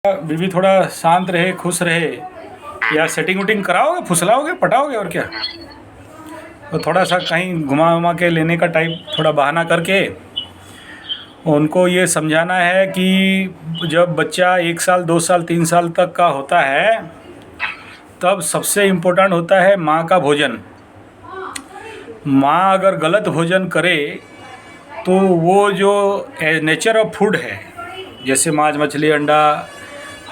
बीवी थोड़ा शांत रहे, खुश रहे, या सेटिंग वटिंग कराओगे, फुसलाओगे, पटाओगे और क्या। तो थोड़ा सा कहीं घुमा उमा के लेने का टाइप, थोड़ा बहाना करके उनको ये समझाना है कि जब बच्चा 1 साल 2 साल 3 साल तक का होता है तब सबसे इम्पोर्टेंट होता है माँ का भोजन। माँ अगर गलत भोजन करे तो वो जो नेचर ऑफ फूड है, जैसे मांस मछली अंडा,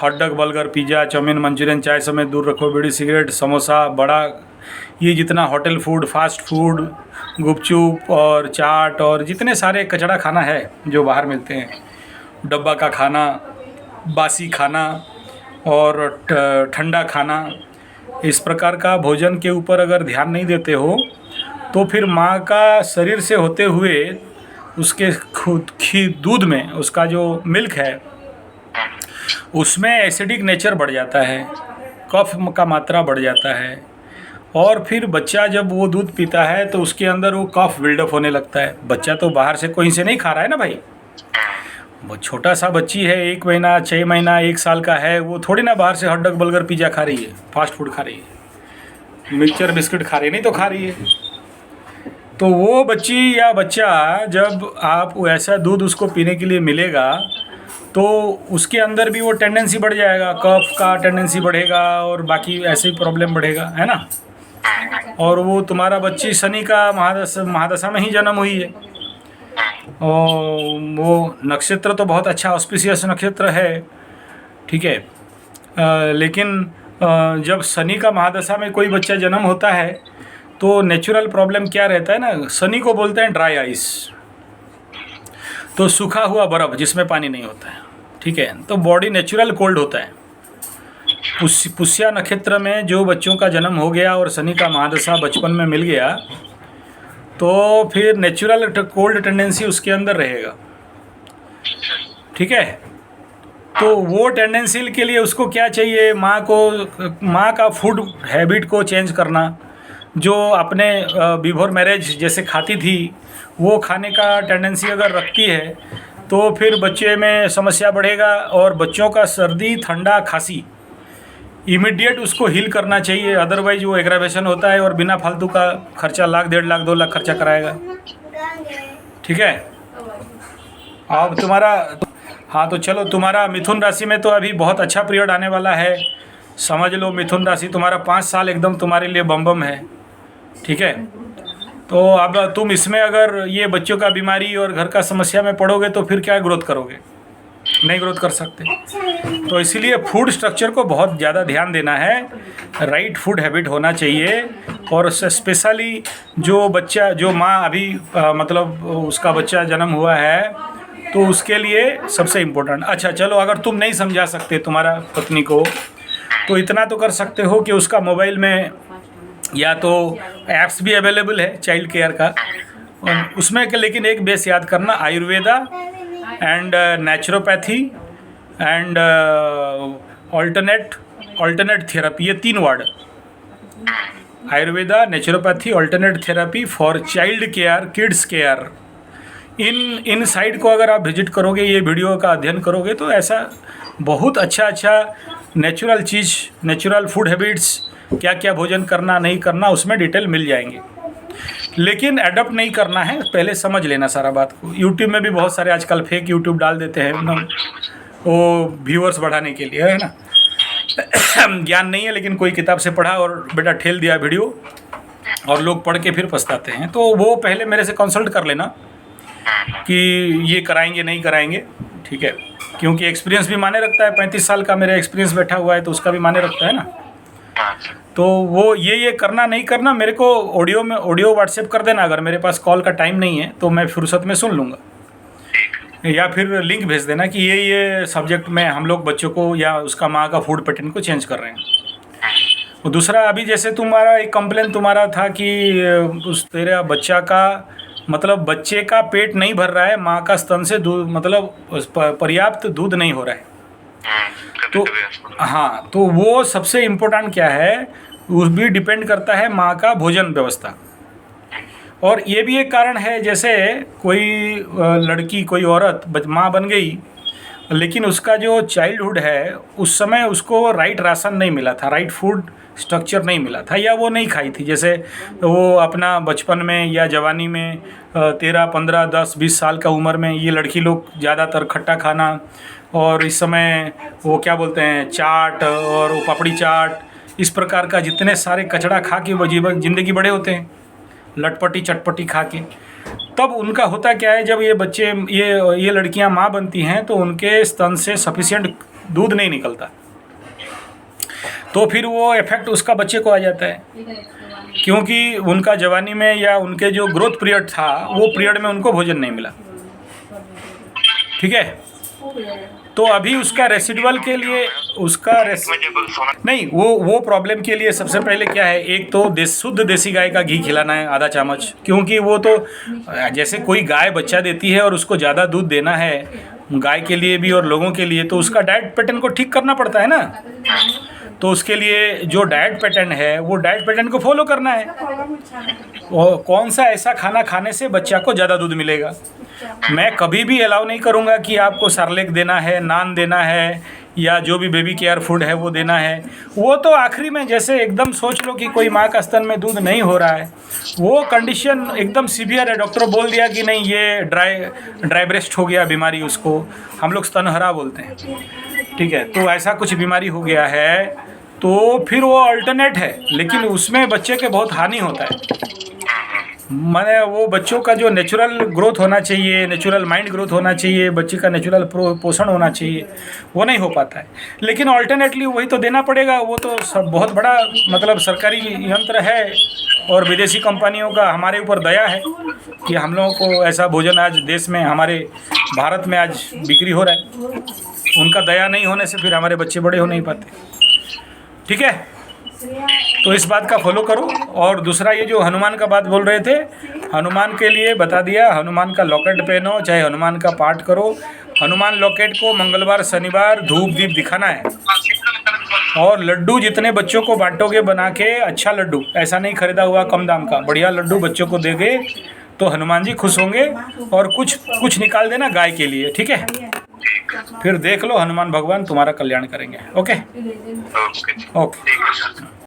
hot dog burger pizza chow mein Manchurian, चाय समेत दूर रखो, बीड़ी सिगरेट समोसा बड़ा, ये जितना होटल फूड, फास्ट फूड, गुपचुप और चाट और जितने सारे कचड़ा खाना है जो बाहर मिलते हैं, डब्बा का खाना, बासी खाना और ठंडा खाना, इस प्रकार का भोजन के ऊपर अगर ध्यान नहीं देते हो तो फिर माँ का शरीर से होते हुए उसके खुद की दूध में, उसका जो मिल्क है उसमें एसिडिक नेचर बढ़ जाता है, कफ का मात्रा बढ़ जाता है, और फिर बच्चा जब वो दूध पीता है तो उसके अंदर वो कफ बिल्डअप होने लगता है। बच्चा तो बाहर से कहीं से नहीं खा रहा है ना भाई, वो छोटा सा बच्ची है, 1 महीना 6 महीना 1 साल का है, वो थोड़ी ना बाहर से हॉट डॉग बर्गर पिज़्ज़ा खा रही है, फास्ट फूड खा रही है, मिक्सचर बिस्किट खा रही है, नहीं तो खा रही है। तो वो बच्ची या बच्चा जब आप ऐसा दूध उसको पीने के लिए मिलेगा तो उसके अंदर भी वो टेंडेंसी बढ़ जाएगा, कफ का टेंडेंसी बढ़ेगा और बाकी ऐसे ही प्रॉब्लम बढ़ेगा, है ना। और वो तुम्हारा बच्ची शनि का महादशा में ही जन्म हुई है, और वो नक्षत्र तो बहुत अच्छा ऑस्पिशियस नक्षत्र है, ठीक है। लेकिन जब शनि का महादशा में कोई बच्चा जन्म होता है तो नेचुरल प्रॉब्लम क्या रहता है ना, शनि को बोलते हैं ड्राई आइस, तो सूखा हुआ बर्फ़ जिसमें पानी नहीं होता है, ठीक है। तो बॉडी नेचुरल कोल्ड होता है। पुष्या नक्षत्र में जो बच्चों का जन्म हो गया और शनि का महादशा बचपन में मिल गया तो फिर नेचुरल कोल्ड टेंडेंसी उसके अंदर रहेगा, ठीक है। तो वो टेंडेंसी के लिए उसको क्या चाहिए, माँ का फूड हैबिट को चेंज करना, जो अपने बिफोर मैरिज जैसे खाती थी वो खाने का टेंडेंसी अगर रखती है तो फिर बच्चे में समस्या बढ़ेगा, और बच्चों का सर्दी ठंडा खांसी इमीडिएट उसको हील करना चाहिए, अदरवाइज वो एग्रावेशन होता है और बिना फालतू का खर्चा 1 लाख 1.5 लाख 2 लाख खर्चा कराएगा, ठीक है। अब तुम्हारा, हाँ तो चलो, तुम्हारा मिथुन राशि में तो अभी बहुत अच्छा पीरियड आने वाला है, समझ लो मिथुन राशि तुम्हारा 5 साल एकदम तुम्हारे लिए बम बम है, ठीक है। तो अब तुम इसमें अगर ये बच्चों का बीमारी और घर का समस्या में पड़ोगे तो फिर क्या ग्रोथ करोगे, नहीं ग्रोथ कर सकते। तो इसीलिए फूड स्ट्रक्चर को बहुत ज़्यादा ध्यान देना है, राइट फूड हैबिट होना चाहिए, और स्पेशली जो बच्चा, जो माँ अभी मतलब उसका बच्चा जन्म हुआ है तो उसके लिए सबसे इम्पोर्टेंट। अच्छा चलो, अगर तुम नहीं समझा सकते तुम्हारा पत्नी को तो इतना तो कर सकते हो कि उसका मोबाइल में या तो ऐप्स भी अवेलेबल है चाइल्ड केयर का, और उसमें लेकिन एक बेस याद करना, Ayurveda and naturopathy and alternate therapy, ये 3 word, Ayurveda, naturopathy, alternate therapy for child care, kids care. In site को अगर आप विजिट करोगे, ये वीडियो का अध्ययन करोगे तो ऐसा बहुत अच्छा नेचुरल चीज़, नेचुरल फूड हैबिट्स, क्या क्या भोजन करना नहीं करना उसमें डिटेल मिल जाएंगे। लेकिन एडप्ट नहीं करना है, पहले समझ लेना सारा बात को। यूट्यूब में भी बहुत सारे आजकल फेक यूट्यूब डाल देते हैं ना, वो व्यूअर्स बढ़ाने के लिए, है ना। ज्ञान नहीं है लेकिन कोई किताब से पढ़ा और बेटा ठेल दिया वीडियो, और लोग पढ़ के फिर पछताते हैं। तो वो पहले मेरे से कंसल्ट कर लेना कि ये कराएंगे नहीं कराएंगे, ठीक है, क्योंकि एक्सपीरियंस भी माने रखता है। 35 साल का मेरा एक्सपीरियंस बैठा हुआ है तो उसका भी माने रखता है ना। तो वो ये करना नहीं करना मेरे को ऑडियो व्हाट्सएप कर देना, अगर मेरे पास कॉल का टाइम नहीं है तो मैं फुर्सत में सुन लूँगा, या फिर लिंक भेज देना कि ये सब्जेक्ट में हम लोग बच्चों को या उसका माँ का फूड पैटर्न को चेंज कर रहे हैं। और दूसरा, अभी जैसे तुम्हारा एक कंप्लेन तुम्हारा था कि उस तेरा बच्चा का मतलब बच्चे का पेट नहीं भर रहा है, माँ का स्तन से दूध मतलब पर्याप्त दूध नहीं हो रहा है, तो हाँ, तो वो सबसे इम्पोर्टेंट क्या है, उस भी डिपेंड करता है माँ का भोजन व्यवस्था। और ये भी एक कारण है, जैसे कोई लड़की, कोई औरत माँ बन गई लेकिन उसका जो चाइल्डहुड है उस समय उसको राइट राशन नहीं मिला था, राइट फूड स्ट्रक्चर नहीं मिला था, या वो नहीं खाई थी। जैसे वो अपना बचपन में या जवानी में 13, 15, 10, 20 साल का उम्र में ये लड़की लोग ज़्यादातर खट्टा खाना, और इस समय वो क्या बोलते हैं चाट और वो पापड़ी चाट, इस प्रकार का जितने सारे कचड़ा खा के वो जीवन ज़िंदगी बड़े होते हैं, लटपटी चटपटी खा के। तब उनका होता क्या है, जब ये बच्चे ये लड़कियां माँ बनती हैं तो उनके स्तन से सफिशिएंट दूध नहीं निकलता, तो फिर वो इफेक्ट उसका बच्चे को आ जाता है, क्योंकि उनका जवानी में या उनके जो ग्रोथ पीरियड था वो पीरियड में उनको भोजन नहीं मिला। ठीक है, तो अभी उसका रेसिडुअल के लिए नहीं, वो प्रॉब्लम के लिए सबसे पहले क्या है, एक तो शुद्ध देसी गाय का घी खिलाना है आधा चम्मच, क्योंकि वो तो जैसे कोई गाय बच्चा देती है और उसको ज़्यादा दूध देना है गाय के लिए भी और लोगों के लिए, तो उसका डाइट पैटर्न को ठीक करना पड़ता है ना। तो उसके लिए जो डाइट पैटर्न है वो डाइट पैटर्न को फॉलो करना है, और कौन सा ऐसा खाना खाने से बच्चा को ज़्यादा दूध मिलेगा। मैं कभी भी अलाउ नहीं करूँगा कि आपको सरलेक देना है, नान देना है, या जो भी बेबी केयर फूड है वो देना है। वो तो आखिरी में जैसे एकदम सोच लो कि कोई माँ का स्तन में दूध नहीं हो रहा है, वो कंडीशन एकदम सीवियर है, डॉक्टर बोल दिया कि नहीं ये ड्राई ब्रेस्ट हो गया बीमारी, उसको हम लोग स्तनहरा बोलते हैं। ठीक है, तो ऐसा कुछ बीमारी हो गया है तो फिर वो अल्टरनेट है, लेकिन उसमें बच्चे के बहुत हानि होता है। मैंने वो बच्चों का जो नेचुरल ग्रोथ होना चाहिए, नेचुरल माइंड ग्रोथ होना चाहिए, बच्चे का नेचुरल पोषण होना चाहिए, वो नहीं हो पाता है। लेकिन अल्टरनेटली वही तो देना पड़ेगा, वो तो सब बहुत बड़ा मतलब सरकारी यंत्र है, और विदेशी कंपनियों का हमारे ऊपर दया है कि हम लोगों को ऐसा भोजन आज देश में हमारे भारत में आज बिक्री हो रहा है। उनका दया नहीं होने से फिर हमारे बच्चे बड़े हो नहीं पाते। ठीक है, तो इस बात का फॉलो करो। और दूसरा ये जो हनुमान का बात बोल रहे थे, हनुमान के लिए बता दिया, हनुमान का लॉकेट पहनो, चाहे हनुमान का पाठ करो। हनुमान लॉकेट को मंगलवार शनिवार धूप दीप दिखाना है, और लड्डू जितने बच्चों को बांटोगे बना के, अच्छा लड्डू, ऐसा नहीं खरीदा हुआ कम दाम का, बढ़िया लड्डू बच्चों को देगे तो हनुमान जी खुश होंगे। और कुछ निकाल देना गाय के लिए, ठीक है। फिर देख लो, हनुमान भगवान तुम्हारा कल्याण करेंगे। Okay okay.